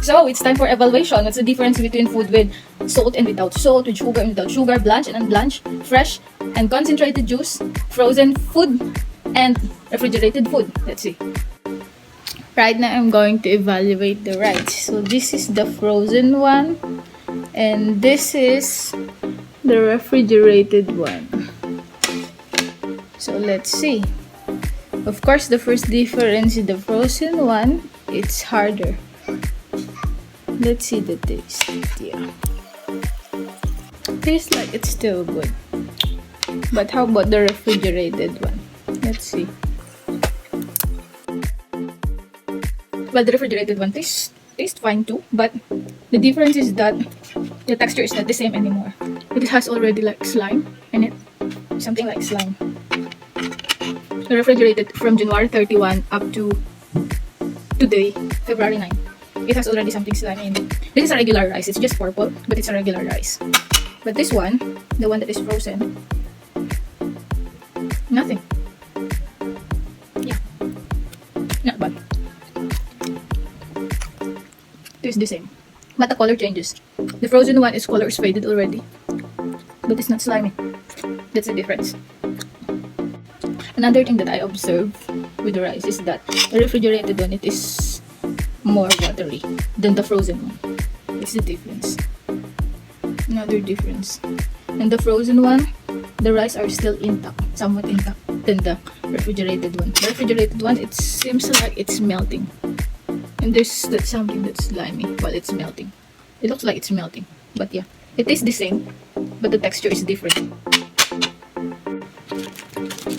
So, it's time for evaluation. What's the difference between food with salt and without salt, with sugar and without sugar, blanched and unblanched, fresh and concentrated juice, frozen food, and refrigerated food? Let's see. Right now, I'm going to evaluate the rice. So, this is the frozen one, and this is the refrigerated one. So, let's see. Of course, the first difference is the frozen one, it's harder. Let's see the taste. Yeah. Tastes like it's still good. But how about the refrigerated one? Let's see. Well, the refrigerated one tastes fine too, but the difference is that the texture is not the same anymore. It has already like slime in it. Something like slime. The refrigerated from January 31 up to today, February 9. It has already something slimy in it. This is a regular rice. It's just purple, but it's a regular rice. But this one, the one that is frozen, nothing. Yeah. Not bad. Tastes the same. But the color changes. The frozen one, its color is faded already. But it's not slimy. That's the difference. Another thing that I observe with the rice is that the refrigerated one, it is more watery than the frozen one. It's the difference. Another difference. And the frozen one, the rice are still intact, somewhat intact than the refrigerated one. The refrigerated one, it seems like it's melting. And there's that something that's slimy while it's melting. It looks like it's melting. But yeah, it is the same, but the texture is different.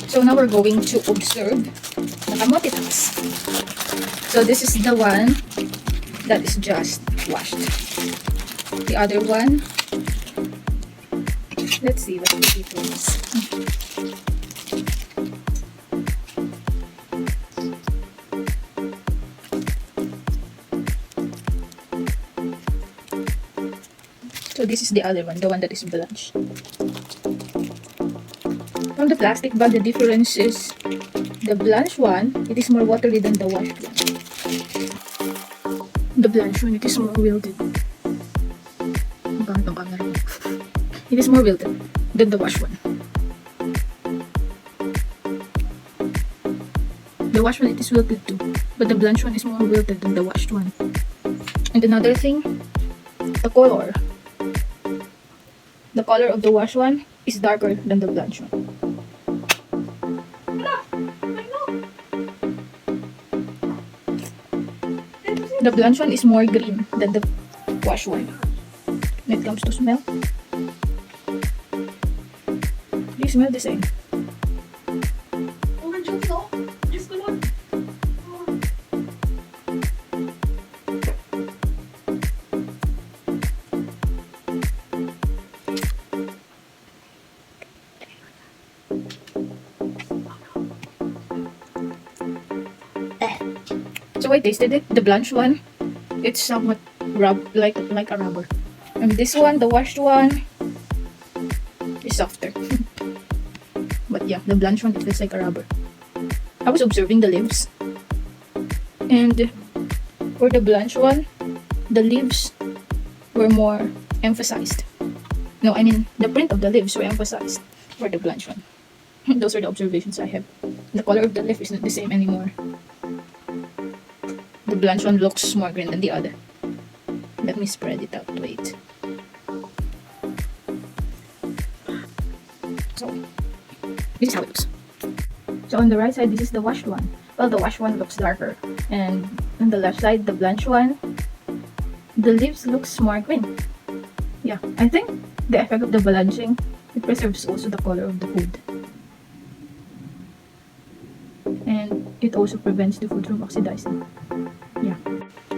So now we're going to observe the kamote tax. So this is the one that is just washed. The other one, let's see what's the difference. So this is the other one, the one that is blanched. From the plastic bag, the difference is the blanched one, it is more watery than the washed one. The blanched one, it is more wilted. It is more wilted than the washed one. The washed one, it is wilted too, but the blanched one is more wilted than the washed one. And another thing, the color. The color of the washed one is darker than the blanched one. The blanched one is more green than the washed one. When it comes to smell, they smell the same. So I tasted it. The blanched one, it's somewhat like a rubber. And this one, the washed one, is softer. But yeah, the blanched one, it feels like a rubber. I was observing the leaves, and for the blanched one, the leaves were more emphasized. No, I mean the print of the leaves were emphasized for the blanched one. Those are the observations I have. The color of the leaf is not the same anymore. The blanched one looks more green than the other. Let me spread it out. Wait. So, this is how it looks. So on the right side, this is the washed one. Well, the washed one looks darker, and on the left side, the blanched one, the leaves looks more green. Yeah, I think the effect of the blanching, it preserves also the color of the food, and it also prevents the food from oxidizing. Yeah.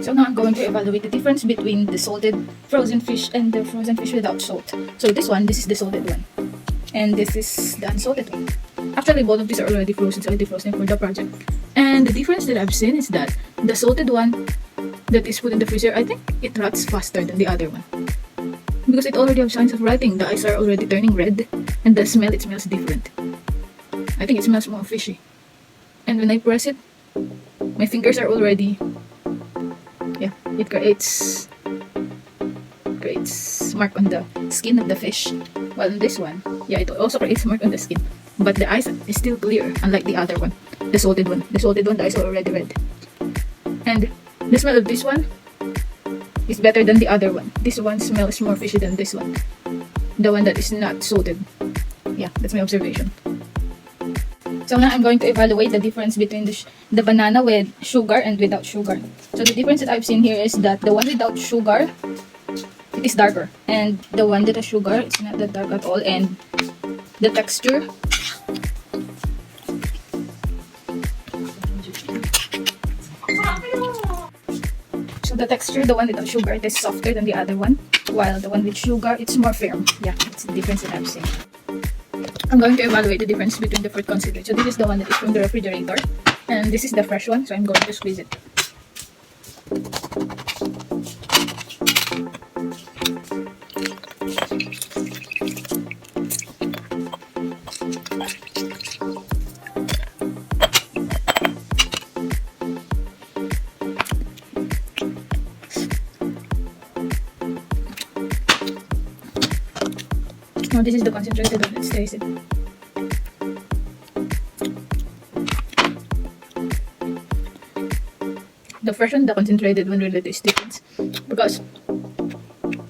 So now I'm going to evaluate the difference between the salted frozen fish and the frozen fish without salt. So this is the salted one, and this is the unsalted one. Actually, both of these are already frozen, so I defrosted for the project. And the difference that I've seen is that the salted one that is put in the freezer, I think it rots faster than the other one, because it already has signs of rotting. The eyes are already turning red, and the smell, it smells different. I think it smells more fishy. And when I press it, my fingers are already, yeah, it creates mark on the skin of the fish. While in this one, yeah, it also creates mark on the skin, but the eyes is still clear, unlike the other one, the salted one. The salted one, the eyes are already red. And the smell of this one is better than the other one. This one smells more fishy than this one, the one that is not salted. Yeah, that's my observation. So now I'm going to evaluate the difference between the banana with sugar and without sugar. So the difference that I've seen here is that the one without sugar, it is darker, and the one that has sugar, it's not that dark at all. And the texture, so the texture, the one without sugar, it is softer than the other one, while the one with sugar, it's more firm. Yeah, that's the difference that I've seen. I'm going to evaluate the difference between the fruit concentrate. So this is the one that is from the refrigerator, and this is the fresh one, so I'm going to squeeze it. Now this is the concentrated one. Let's taste it. The fresh one, the concentrated one really tastes different, because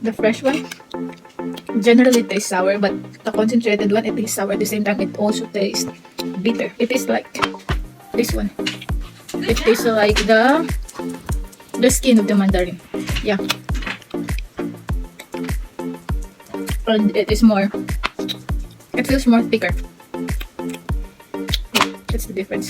the fresh one generally tastes sour, but the concentrated one, it tastes sour at the same time. It also tastes bitter. It is like this one. It tastes like the skin of the mandarin. Yeah. And it is more, it feels more thicker. Yeah, that's the difference.